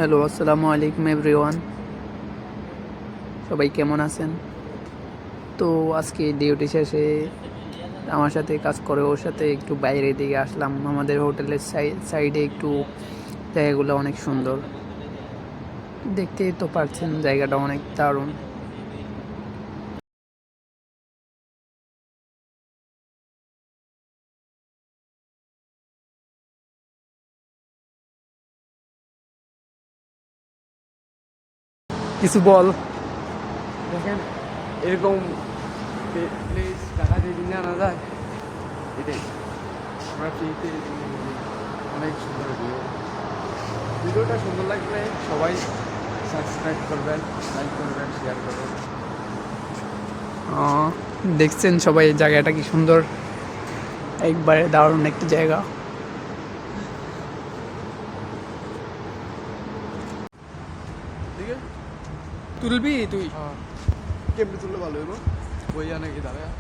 Hello, আসসালামু আলাইকুম everyone. সবাই কেমন আছেন? তো আজকে ডিউটি শেষে আমার সাথে কাজ করে ওর সাথে একটু বাইরের দিকে আসলাম। আমাদের হোটেলের সাইডে একটু জায়গাগুলো অনেক সুন্দর, দেখতেই তো পারছেন জায়গাটা অনেক দারুণ। কিছু বল। দেখেন এরকম প্লেস টাকা দিয়ে কিনে আনা যায়, এটাই আমরা ফ্রিতে অনেক সুন্দর ভিডিওটা সুন্দর লাগলে সবাই সাবস্ক্রাইব করবেন, লাইক করবেন, শেয়ার করবেন। দেখছেন সবাই জায়গাটা কি সুন্দর, একবারে দারুণ একটি জায়গা। ঠিক আছে, তুলবি তুই? কেমনি তুললে ভালো হইব? বইয়া নাকি দাঁড়ায়